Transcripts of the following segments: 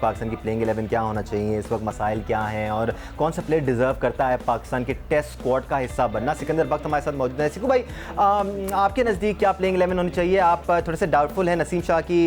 पाकिस्तान की प्लेइंग 11 क्या होना चाहिए, इस वक्त मसाइल क्या हैं और कौन सा प्लेयर डिज़र्व करता है पाकिस्तान के टेस्ट स्क्वाड का हिस्सा बनना। सिकंदर बख्त हमारे साथ मौजूद है। सिकू भाई, आपके नज़दीक क्या प्लेइंग 11 होनी चाहिए? आप थोड़े से डाउटफुल हैं नसीम शाह की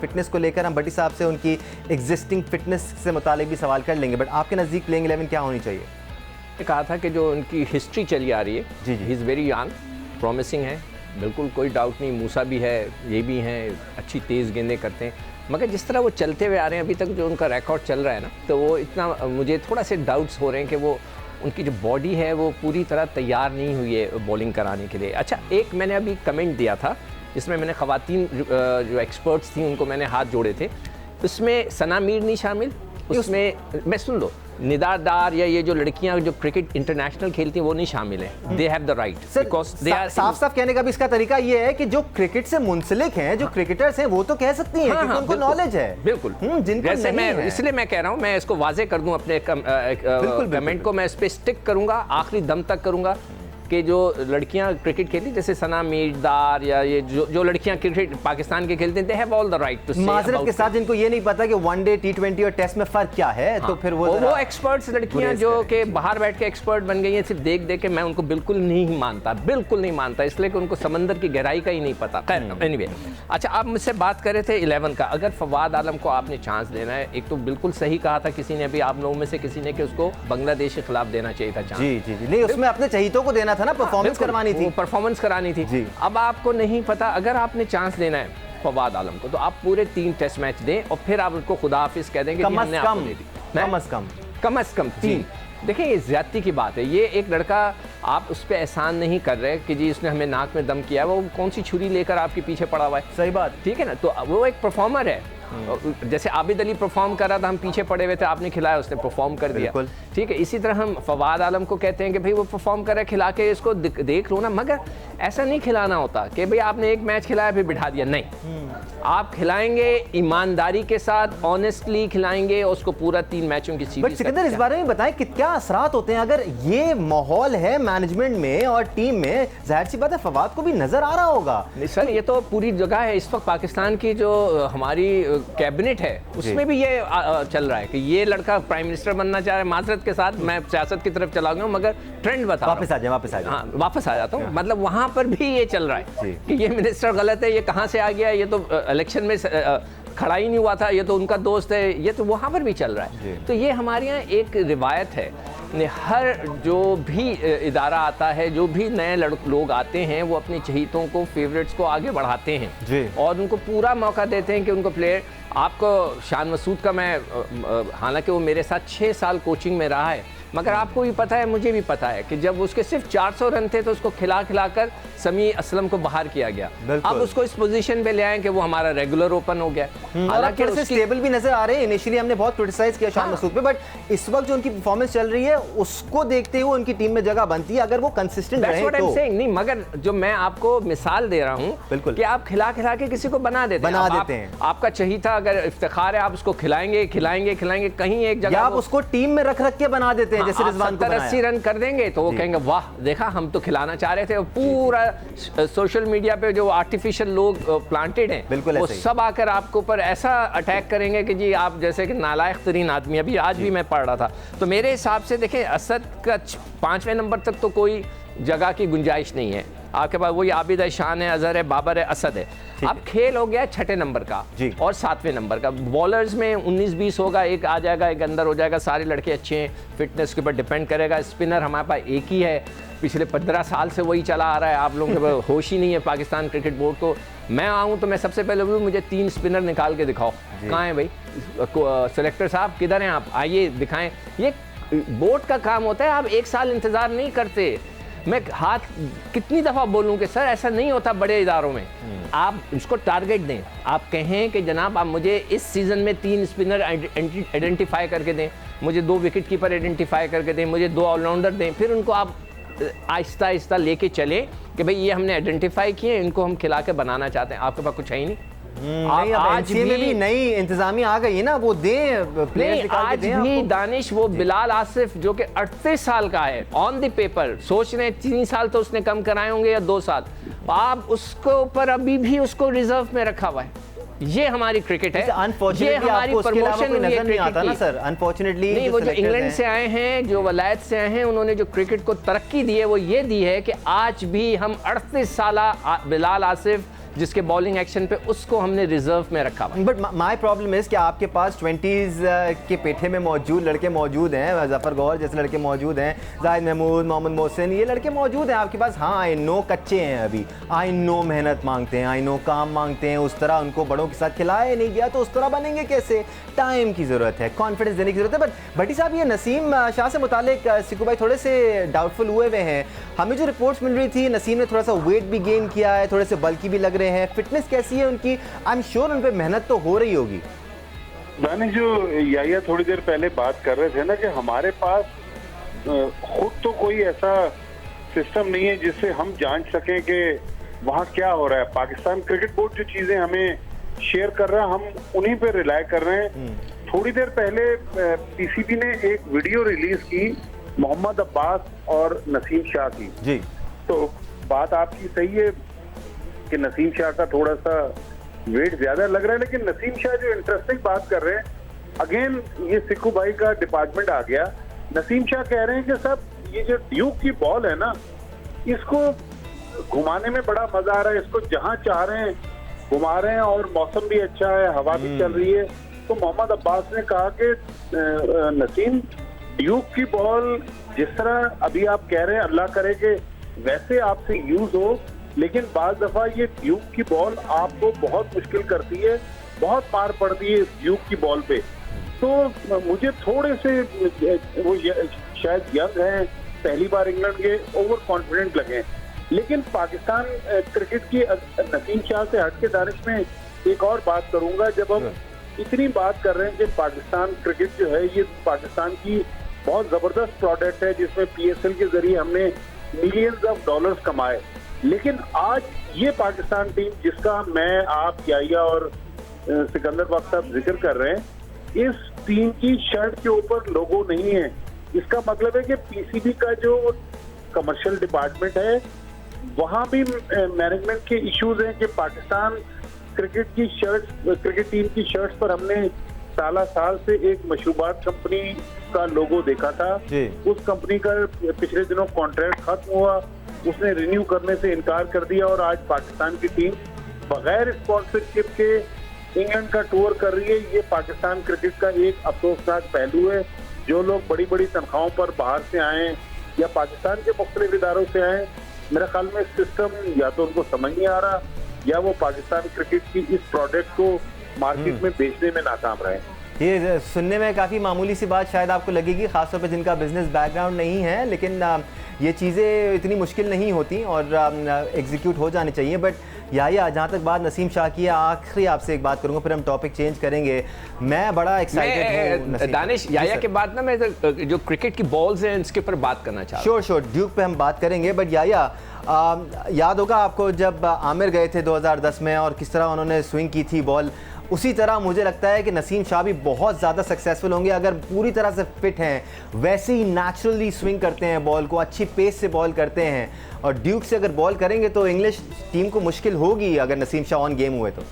फ़िटनेस को लेकर। हम भट्टी साहब से उनकी एग्जिस्टिंग फिटनेस से मुतालिक भी सवाल कर लेंगे, बट आपके नज़दीक प्लेइंग 11 क्या होनी चाहिए? कहा था कि जो उनकी हिस्ट्री चली आ रही है, जी जी, he is very young, promising है, बिल्कुल कोई डाउट नहीं। मूसा भी है, ये भी हैं, अच्छी तेज़ गेंदें करते हैं, मगर जिस तरह वो चलते हुए आ रहे हैं अभी तक जो उनका रिकॉर्ड चल रहा है ना, तो वो इतना मुझे थोड़ा से डाउट्स हो रहे हैं कि वो उनकी जो बॉडी है वो पूरी तरह तैयार नहीं हुई है बॉलिंग कराने के लिए। अच्छा, एक मैंने अभी कमेंट दिया था जिसमें मैंने ख़वातीन जो एक्सपर्ट्स थी उनको मैंने हाथ जोड़े थे, उसमें सना मीर नहीं शामिल, उसमें मैं सुन लो निदा डार या ये जो लड़कियां जो क्रिकेट इंटरनेशनल खेलती हैं वो नहीं शामिल हैं। They have the right, because they are साफ साफ कहने का भी इसका तरीका ये है कि जो क्रिकेट से मुंसलिक हैं, जो क्रिकेटर्स हैं, वो तो कह सकती हैं क्योंकि उनको नॉलेज है। बिल्कुल, जैसे मैं इसलिए मैं कह रहा हूं, मैं इसको वाजे कर दूं अपने कमेंट को, मैं इस पे स्टिक करूंगा, आखिरी दम तक करूंगा कि जो लड़कियां क्रिकेट खेलती जैसे सना मीरदार या ये जो लड़कियां क्रिकेट पाकिस्तान के खेलते हैं, they have all the right to say. माजरत के साथ जिनको ये नहीं पता कि वनडे, टी20 और टेस्ट में फर्क क्या है, तो फिर वो एक्सपर्ट्स लड़कियां जो कि बाहर बैठ के एक्सपर्ट बन गई हैं सिर्फ देख देख के, मैं उनको बिल्कुल नहीं मानता, बिल्कुल नहीं मानता, इसलिए कि उनको समंदर की गहराई का ही नहीं पता। खैर एनीवे, अच्छा आप मुझसे बात कर रहे थे 11 का। अगर फवाद आलम को आपने चांस देना है, एक तो बिल्कुल सही कहा था किसी ने, अभी आप लोगों में से किसी ने, कि उसको बांग्लादेश के खिलाफ देना चाहिए था चांस। जी जी जी, नहीं उसमें अपने चहीतों को देना था ना, परफॉर्मेंस करवानी थी, परफॉर्मेंस करानी थी जी। अब आपको नहीं पता, अगर आपने चांस देना है फवाद आलम को तो आप पूरे 3 टेस्ट मैच दें और फिर आप उनको खुदा हाफिज कह देंगे कम अज कम 3। देखिए ये ज्यादती की बात है, ये एक लड़का, आप उस पर एहसान नहीं कर रहे कि जी उसने हमें नाक में दम किया, वो कौन सी छुरी लेकर आपके पीछे पड़ा हुआ है। सही बात, ठीक है ना, तो वो एक परफॉर्मर है। जैसे आबिद अली परफॉर्म कर रहा था, हम पीछे पड़े हुए थे, आपने खिलाया, उसने परफॉर्म कर दिया। ठीक है, इसी तरह हम फवाद आलम को कहते हैं कि भाई वो परफॉर्म कर रहा है, खिला के इसको देख लो ना, मगर ऐसा नहीं खिलाना होता कि भाई आपने एक मैच खिलाया फिर बिठा दिया, नहीं। आप खिलाएंगे ईमानदारी के साथ, ऑनेस्टली खिलाएंगे और उसको पूरा 3 मैचों की सीरीज। बट सिकंदर इस बारे में बताएं कि क्या असरात होते हैं अगर ये माहौल है मैनेजमेंट में और टीम में? जाहिर सी बात है फवाद को भी नजर आ रहा होगा। सर ये तो पूरी जगह है इस वक्त पाकिस्तान की, जो हमारी कैबिनेट है उसमें भी ये चल रहा है कि ये लड़का प्राइम मिनिस्टर बनना चाह रहा है। माजरत के साथ मैं सियासत की तरफ चला गया हूँ, मगर ट्रेंड बता, वापस आ जाता हूँ, मतलब वहां पर भी ये चल रहा है कि ये मिनिस्टर गलत है, ये कहां से आ गया, ये तो इलेक्शन में खड़ा ही नहीं हुआ था, ये तो उनका दोस्त है, ये तो वहाँ पर भी चल रहा है। तो ये हमारे यहाँ एक रिवायत है, हर जो भी इदारा आता है, जो भी नए लोग आते हैं, वो अपने चहीतों को, फेवरेट्स को आगे बढ़ाते हैं और उनको पूरा मौका देते हैं कि उनको प्लेयर। आपको शान मसूद का मैं, हालांकि वो मेरे साथ 6 साल कोचिंग में रहा है, मगर आपको भी पता है, मुझे भी पता है कि जब उसके सिर्फ 400 रन थे तो उसको खिलाकर समी असलम को बाहर किया गया। अब उसको इस पोजीशन पे ले आए कि वो हमारा रेगुलर ओपन हो गया। हालांकि उसके स्टेबल भी नजर आ रहे हैं। इनिशियली हमने बहुत क्रिटिसाइज किया शान मसूद पे, बट इस वक्त जो उनकी परफॉर्मेंस चल रही है उसको देखते हुए उनकी टीम में जगह बनती है अगर वो कंसिस्टेंट रहे तो। नहीं, मगर जो मैं आपको मिसाल दे रहा हूँ कि आप खिला के किसी को बना देते हैं। आपका चहीता अगर इफ्तिखार है, आप उसको खिलाएंगे, कहीं एक जगह आप उसको टीम में रख के बना देते हैं। जैसे रिजवान को 70-80 रन कर देंगे तो वो कहेंगे वाह देखा, हम तो खिलाना चाह रहे थे। पूरा सोशल मीडिया पे जो आर्टिफिशियल लोग प्लांटेड हैं, वो सब आकर आपके ऊपर ऐसा अटैक करेंगे कि जी आप जैसे कि नालायक तरीन आदमी। अभी आज भी मैं पढ़ रहा था, तो मेरे हिसाब से देखें, असद का 5वें नंबर तक तो कोई जगह की गुंजाइश नहीं है। आपके पास वही आबिद है, शान है, अजहर है, बाबर है, असद है। अब खेल हो गया 6ठे नंबर का और 7वें नंबर का। बॉलर्स में 19-20 होगा, एक आ जाएगा, एक अंदर हो जाएगा। सारे लड़के अच्छे हैं, फिटनेस के ऊपर डिपेंड करेगा। स्पिनर हमारे पास एक ही है, पिछले 15 साल से वही चला आ रहा है। आप लोगों के पास होश ही नहीं है पाकिस्तान क्रिकेट बोर्ड को। मैं आऊँ तो मैं सबसे पहले बोलूँ मुझे 3 स्पिनर निकाल के दिखाओ, कहाँ है भाई सेलेक्टर साहब, किधर हैं आप, आइए दिखाएं। ये बोर्ड का काम होता है, आप 1 साल इंतज़ार नहीं करते। मैं हाथ कितनी दफ़ा बोलूँ कि सर ऐसा नहीं होता बड़े इदारों में। आप उसको टारगेट दें, आप कहें कि जनाब आप मुझे इस सीज़न में 3 स्पिनर आइडेंटिफाई करके दें, मुझे 2 विकेट कीपर आइडेंटिफाई करके दें, मुझे 2 ऑलराउंडर दें, फिर उनको आप आहिस्ता आहिस्ता लेके चलें कि भाई ये हमने आइडेंटिफाई किए, इनको हम खिला के बनाना चाहते हैं। आपके पास कुछ है ही नहीं। आज भी नई इंतजामिया आ गई है ना, वो दे आज भी दानिश, वो बिलाल आसिफ जो कि 38 साल का है, ऑन द पेपर सोच रहे हैं 3 साल तो उसने कम कराए होंगे या 2 साल, आप उसको ऊपर अभी भी उसको रिजर्व में रखा हुआ है। ये हमारी क्रिकेट है, ये हमारी प्रमोशन नजर नहीं आता ना सर, अनफॉर्चुनेटली। नहीं, वो जो इंग्लैंड से आए हैं, जो वलायत से आए हैं, उन्होंने जो क्रिकेट को तरक्की दी है वो ये दी है कि आज भी हम 38 साला बिलाल आसिफ जिसके बॉलिंग एक्शन पे, उसको हमने रिजर्व में रखा हुआ। बट माय प्रॉब्लम इज कि आपके पास 20s के पेठे में मौजूद लड़के मौजूद हैं, जफर गौहर जैसे लड़के मौजूद हैं, जाहिद महमूद, मोहम्मद मोहसिन, ये लड़के मौजूद हैं आपके पास। हाँ, आई नो कच्चे हैं अभी, आई नो मेहनत मांगते हैं, आई नो काम मांगते हैं, उस तरह उनको बड़ों के साथ खिलाया नहीं गया तो उस तरह बनेंगे कैसे? टाइम की ज़रूरत है, कॉन्फिडेंस देने की ज़रूरत है। बट भट्टी साहब, ये नसीम शाह से मुतालिक सिक्कू भाई थोड़े से डाउटफुल हुए हुए हैं। हमें जो रिपोर्ट्स मिल रही थी, नसीम ने थोड़ा सा वेट भी गेन किया है, थोड़े से बल्कि भी लग रहे हैं, फिटनेस कैसी है उनकी? आई एम श्योर उन पे मेहनत तो हो रही होगी। मैंने जो या थोड़ी देर पहले बात कर रहे थे ना कि हमारे पास खुद तो कोई ऐसा सिस्टम नहीं है जिससे हम जान सकें कि वहाँ क्या हो रहा है। पाकिस्तान क्रिकेट बोर्ड जो चीजें हमें शेयर कर रहा है, हम उन्हीं पे रिलाय कर रहे हैं। थोड़ी देर पहले पीसीबी ने एक वीडियो रिलीज की मोहम्मद अब्बास और नसीम शाह की जी। तो बात आपकी सही है कि नसीम शाह का थोड़ा सा वेट ज्यादा लग रहा है, लेकिन नसीम शाह जो इंटरेस्टिंग बात कर रहे हैं, अगेन ये सिक्कू भाई का डिपार्टमेंट आ गया। नसीम शाह कह रहे हैं कि साहब ये जो ड्यूक की बॉल है ना, इसको घुमाने में बड़ा मजा आ रहा है, इसको जहां चाह रहे हैं घुमा रहे हैं और मौसम भी अच्छा है, हवा भी चल रही है। तो मोहम्मद अब्बास ने कहा कि नसीम, ड्यूक की बॉल जिस तरह अभी आप कह रहे हैं, अल्लाह करे कि वैसे आपसे यूज हो, लेकिन बाज दफा ये ड्यूक की बॉल आपको बहुत मुश्किल करती है, बहुत मार पड़ती है इस ड्यूक की बॉल पे। तो मुझे थोड़े से वो शायद यंग हैं, पहली बार इंग्लैंड के, ओवर कॉन्फिडेंट लगे। लेकिन पाकिस्तान क्रिकेट की नसीम शाह से हट के दानिश में एक और बात करूंगा। जब हम इतनी बात कर रहे हैं कि पाकिस्तान क्रिकेट जो है ये पाकिस्तान की बहुत जबरदस्त प्रोडक्ट है, जिसमें PSL के जरिए हमने मिलियंस ऑफ डॉलर्स कमाए, लेकिन आज ये पाकिस्तान टीम जिसका मैं, आप, याया और सिकंदर बख्श साहब जिक्र कर रहे हैं, इस टीम की शर्ट के ऊपर लोगो नहीं है। इसका मतलब है कि पीसीबी का जो कमर्शियल डिपार्टमेंट है वहां भी मैनेजमेंट के इश्यूज हैं कि पाकिस्तान क्रिकेट की शर्ट, क्रिकेट टीम की शर्ट्स पर हमने साल से एक मशरूबात कंपनी का लोगो देखा था। उस कंपनी का पिछले दिनों कॉन्ट्रैक्ट खत्म हुआ, उसने रिन्यू करने से इनकार कर दिया और आज पाकिस्तान की टीम बगैर स्पॉन्सरशिप के इंग्लैंड का टूर कर रही है। ये पाकिस्तान क्रिकेट का एक अफसोसनाक पहलू है। जो लोग बड़ी बड़ी तनख्वाहों पर बाहर से आए या पाकिस्तान के मुख्तलिफ इदारों से आए, मेरे ख्याल में सिस्टम या तो उनको समझ नहीं आ रहा या वो पाकिस्तान क्रिकेट की इस प्रोडक्ट को मार्केट में बेचने में नाकाम रहे। ये सुनने में काफ़ी मामूली सी बात शायद आपको लगेगी, खासतौर पे जिनका बिजनेस बैकग्राउंड नहीं है, लेकिन ये चीज़ें इतनी मुश्किल नहीं होती और एग्जीक्यूट हो जानी चाहिए। बट या जहाँ तक बात नसीम शाह की है, आखिरी आपसे एक बात करूँगा, फिर हम टॉपिक चेंज करेंगे। मैं बड़ा एक्साइटेड हूँ दानिश, याया के बाद ना मैं जो क्रिकेट की बॉल्स हैं इसके ऊपर बात करना चाहता हूँ। श्योर ड्यूक पे हम बात करेंगे। बट याया, याद होगा आपको जब आमिर गए थे 2010 में और किस तरह उन्होंने स्विंग की थी बॉल, उसी तरह मुझे लगता है कि नसीम शाह भी बहुत ज़्यादा सक्सेसफुल होंगे अगर पूरी तरह से फिट हैं, वैसे ही नेचुरली स्विंग करते हैं बॉल को, अच्छी पेस से बॉल करते हैं, और ड्यूक से अगर बॉल करेंगे तो इंग्लिश टीम को मुश्किल होगी अगर नसीम शाह ऑन गेम हुए तो।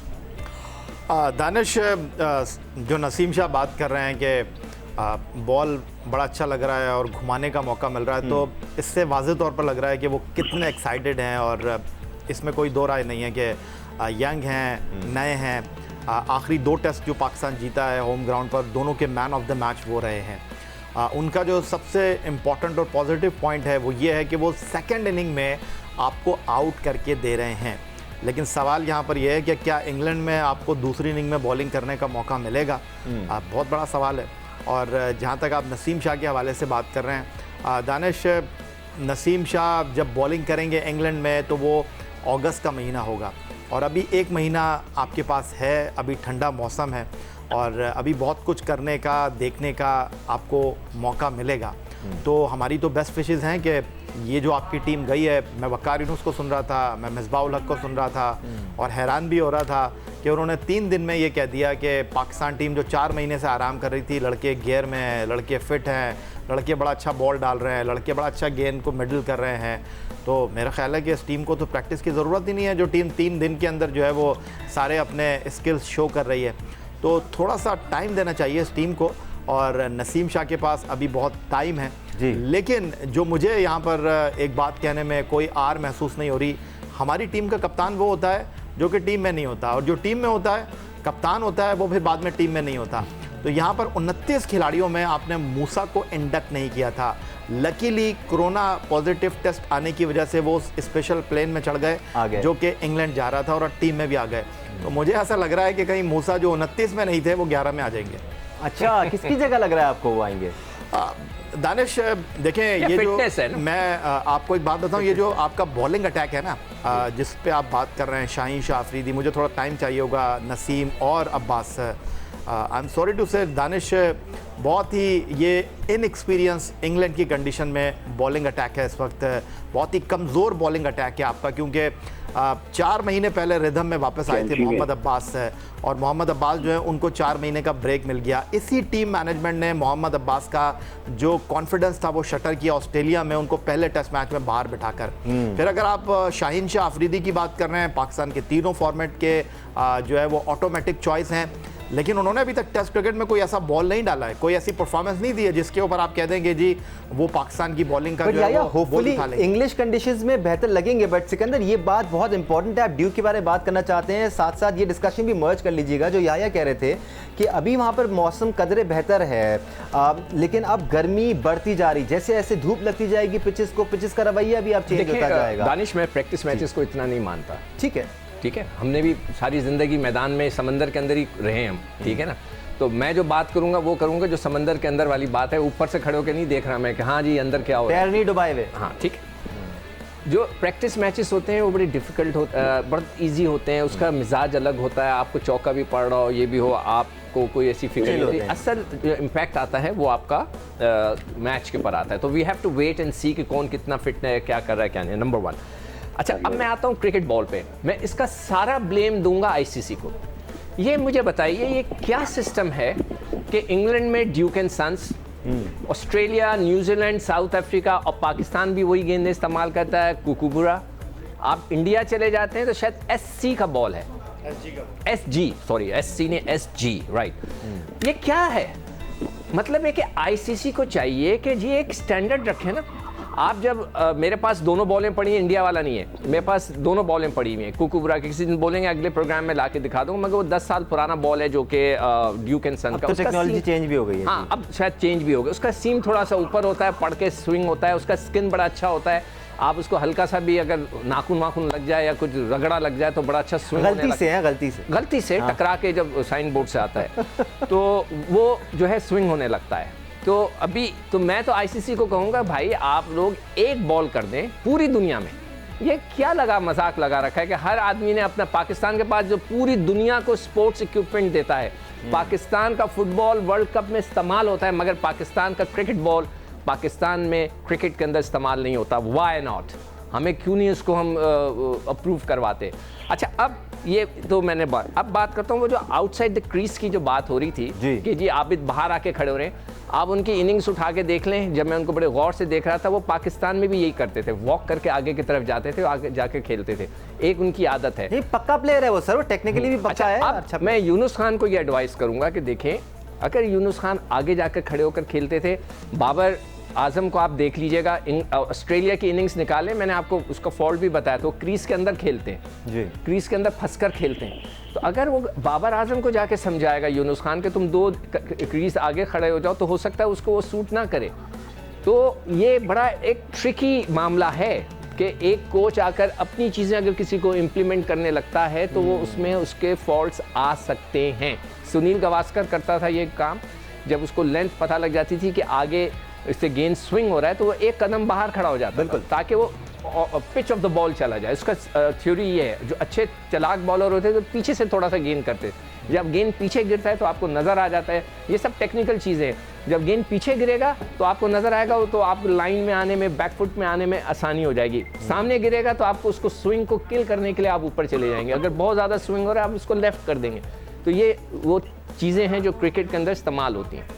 दानिश, जो नसीम शाह बात कर रहे हैं कि बॉल बड़ा अच्छा लग रहा है और घुमाने का मौका मिल रहा है, तो इससे वाज़ेह तौर पर लग रहा है कि वो कितने एक्साइटेड हैं, और इसमें कोई दो राय नहीं है कि यंग हैं, नए हैं। आखिरी 2 टेस्ट जो पाकिस्तान जीता है होम ग्राउंड पर, दोनों के मैन ऑफ द मैच वो रहे हैं। उनका जो सबसे इम्पॉर्टेंट और पॉजिटिव पॉइंट है वो ये है कि वो सेकेंड इनिंग में आपको आउट करके दे रहे हैं। लेकिन सवाल यहाँ पर यह है कि क्या इंग्लैंड में आपको दूसरी इनिंग में बॉलिंग करने का मौका मिलेगा? बहुत बड़ा सवाल है। और जहाँ तक आप नसीम शाह के हवाले से बात कर रहे हैं, दानिश, नसीम शाह जब बॉलिंग करेंगे इंग्लैंड में तो वो अगस्त का महीना होगा, और अभी 1 महीना आपके पास है, अभी ठंडा मौसम है और अभी बहुत कुछ करने का, देखने का आपको मौका मिलेगा। तो हमारी तो बेस्ट विशेज़ हैं कि ये जो आपकी टीम गई है, मैं वकार यूनुस को सुन रहा था, मैं मिसबाह उल हक को सुन रहा था और हैरान भी हो रहा था कि उन्होंने 3 दिन में ये कह दिया कि पाकिस्तान टीम जो 4 महीने से आराम कर रही थी, लड़के गियर में हैं, लड़के फिट हैं, लड़के बड़ा अच्छा बॉल डाल रहे हैं, लड़के बड़ा अच्छा गेंद को मिडल कर रहे हैं। तो मेरा ख्याल है कि इस टीम को तो प्रैक्टिस की ज़रूरत ही नहीं है, जो टीम 3 दिन के अंदर जो है वो सारे अपने स्किल्स शो कर रही है। तो थोड़ा सा टाइम देना चाहिए इस टीम को, और नसीम शाह के पास अभी बहुत टाइम है जी। लेकिन जो मुझे यहाँ पर एक बात कहने में कोई आर महसूस नहीं हो रही, हमारी टीम का कप्तान वो होता है जो कि टीम में नहीं होता, और जो टीम में होता है कप्तान होता है, वो फिर बाद में टीम में नहीं होता। तो यहाँ पर 29 खिलाड़ियों में आपने मूसा को इंडक्ट नहीं किया था। लकीली कोरोना पॉजिटिव टेस्ट आने की वजह से वो स्पेशल प्लेन में चढ़ गए जो कि इंग्लैंड जा रहा था, और टीम में भी आ गए। तो मुझे ऐसा लग रहा है कि कहीं मूसा जो 29 में नहीं थे वो 11 में आ जाएंगे। अच्छा, किसकी जगह लग रहा है आपको वो आएंगे? दानिश देखें, ये जो मैं आपको एक बात बताऊं, ये जो आपका बॉलिंग अटैक है ना, जिस पे आप बात कर रहे हैं, शाहीन शाह अफरीदी, मुझे थोड़ा टाइम चाहिए होगा, नसीम और Abbas, I am sorry to say Danish, बहुत ही ये इनएक्सपीरियंस इंग्लैंड की कंडीशन में बॉलिंग अटैक है इस वक्त, बहुत ही कमज़ोर बॉलिंग अटैक है आपका, क्योंकि 4 महीने पहले रिदम में वापस आए थे मोहम्मद अब्बास, और मोहम्मद अब्बास जो है उनको 4 महीने का ब्रेक मिल गया। इसी टीम मैनेजमेंट ने मोहम्मद अब्बास का जो कॉन्फिडेंस था वो शटर किया ऑस्ट्रेलिया में, उनको पहले टेस्ट मैच में बाहर बिठाकर। फिर अगर आप शाहीन शाह अफरीदी की बात कर रहे हैं, पाकिस्तान के तीनों फॉर्मेट के जो है वो ऑटोमेटिक चॉइस हैं, लेकिन उन्होंने अभी तक टेस्ट क्रिकेट में कोई ऐसा बॉल नहीं डाला है, कोई ऐसी परफॉर्मेंस नहीं दी है जिसके ऊपर आप कह देंगे जी वो पाकिस्तान की बॉलिंग का जो है वो होपफुली इंग्लिश कंडीशंस में बेहतर लगेंगे। बट सिकंदर, ये बात बहुत इंपॉर्टेंट है, आप ड्यूक के बारे में बात करना चाहते हैं, साथ साथ ये डिस्कशन भी मर्ज कर लीजिएगा जो याया कह रहे थे कि अभी वहाँ पर मौसम कदरे बेहतर है, लेकिन अब गर्मी बढ़ती जा रही, जैसे ऐसे धूप लगती जाएगी पिचेस को, पिचेस का रवैया भी अब चेंज होता जाएगा। दानिश, मैं प्रैक्टिस मैचेस को इतना नहीं मानता। ठीक है, हमने भी सारी ज़िंदगी मैदान में समंदर के अंदर ही रहे हम, ठीक है ना। तो मैं जो बात करूंगा वो करूंगा जो समंदर के अंदर वाली बात है, ऊपर से खड़े होकर नहीं देख रहा मैं कि हाँ जी अंदर क्या हो रहा है, पैर नहीं डुबाए हुए। हाँ ठीक है। जो प्रैक्टिस मैचेस होते हैं वो बड़े डिफिकल्ट बहुत ईजी होते हैं, उसका मिजाज अलग होता है, आपको चौका भी पड़ रहा हो, ये भी हो, आपको कोई ऐसी फिक्र नहीं होती। असल जो इम्पैक्ट आता है वो आपका मैच के पर आता है। तो we have to wait and see कि कौन कितना फिट है, क्या कर रहा है क्या नहीं, नंबर 1। अच्छा, अब मैं आता हूँ क्रिकेट बॉल पे, मैं इसका सारा ब्लेम दूंगा आईसीसी को। ये मुझे बताइए, ये क्या सिस्टम है कि इंग्लैंड में Duke and Sons, Australia, New Zealand, South Africa और पाकिस्तान भी वही गेंदें इस्तेमाल करता है, कुकुबुरा। आप इंडिया चले जाते हैं तो शायद SC का बॉल है, SG, सॉरी SC ने SG, राइट। ये क्या है? मतलब है कि आईसीसी को चाहिए कि जी एक स्टैंडर्ड रखें ना। आप जब मेरे पास दोनों बॉलें पड़ी हैं, इंडिया वाला नहीं है, मेरे पास दोनों बॉलें पड़ी हुई हैं, कुकुबरा के किसी दिन बोलेंगे अगले प्रोग्राम में लाके दिखा दूंगा, मगर वो 10 साल पुराना बॉल है जो कि ड्यूक एंड सन का। तो टेक्नोलॉजी चेंज भी हो गई है। हाँ, अब शायद चेंज भी हो गया, उसका सीम थोड़ा सा ऊपर होता है, पड़ के स्विंग होता है, उसका स्किन बड़ा अच्छा होता है, आप उसको हल्का सा भी अगर नाखून वाखून लग जाए या कुछ रगड़ा लग जाए तो बड़ा अच्छा स्विंग गलती से हाँ। टकरा के जब साइन बोर्ड से आता है तो वो जो है स्विंग होने लगता है। तो अभी तो मैं तो आईसीसी को कहूँगा भाई आप लोग एक बॉल कर दें पूरी दुनिया में। ये क्या मजाक लगा रखा है कि हर आदमी ने अपना, पाकिस्तान के पास जो पूरी दुनिया को स्पोर्ट्स इक्विपमेंट देता है, पाकिस्तान का फुटबॉल वर्ल्ड कप में इस्तेमाल होता है, मगर पाकिस्तान का क्रिकेट बॉल पाकिस्तान में क्रिकेट के अंदर इस्तेमाल नहीं होता। Why not? हमें क्यों नहीं उसको हम अप्रूव करवाते? अच्छा, अब ये तो मैंने अब बात करता हूँ वो जो आउटसाइड द क्रीज की जो बात हो रही थी कि जी आबिद बाहर आके खड़े हो रहे हैं। आप उनकी इनिंग्स उठा के देख लें, जब मैं उनको बड़े गौर से देख रहा था, वो पाकिस्तान में भी यही करते थे, वॉक करके आगे की तरफ जाते थे, आगे जाके खेलते थे, एक उनकी आदत है। पक्का प्लेयर है वो सर, वो टेक्निकली भी पक्का है। अच्छा, मैं यूनुस खान को ये एडवाइस करूंगा कि देखें, अगर यूनुस खान आगे जाकर खड़े होकर खेलते थे, बाबर आजम को आप देख लीजिएगा, ऑस्ट्रेलिया की इनिंग्स निकाले, मैंने आपको उसका फॉल्ट भी बताया, तो क्रीज के अंदर खेलते हैं जी, क्रीज के अंदर फंसकर खेलते हैं। तो अगर वो बाबर आजम को जाके समझाएगा यूनुस खान के तुम 2 क्रीज आगे खड़े हो जाओ, तो हो सकता है उसको वो सूट ना करे। तो ये बड़ा एक ट्रिकी मामला है कि एक कोच आकर अपनी चीज़ें अगर किसी को इम्प्लीमेंट करने लगता है तो वो उसमें उसके फॉल्ट्स आ सकते हैं। सुनील गावस्कर करता था ये काम, जब उसको लेंथ पता लग जाती थी कि आगे इससे गेंद स्विंग हो रहा है तो वो एक कदम बाहर खड़ा हो जाता था, ताकि वो पिच ऑफ द बॉल चला जाए। उसका थ्योरी ये है, जो अच्छे चालाक बॉलर होते हैं तो पीछे से थोड़ा सा गेंद करते हैं, जब गेंद पीछे गिरता है तो आपको नज़र आ जाता है। ये सब टेक्निकल चीज़ें हैं। जब गेंद पीछे गिरेगा तो आपको नज़र आएगा, तो आप लाइन में आने में, बैकफुट में आने में आसानी हो जाएगी। सामने गिरेगा तो आपको उसको स्विंग को किल करने के लिए आप ऊपर चले जाएंगे। अगर बहुत ज़्यादा स्विंग हो रहा है आप उसको लेफ्ट कर देंगे। तो ये वो चीज़ें हैं जो क्रिकेट के अंदर इस्तेमाल होती हैं।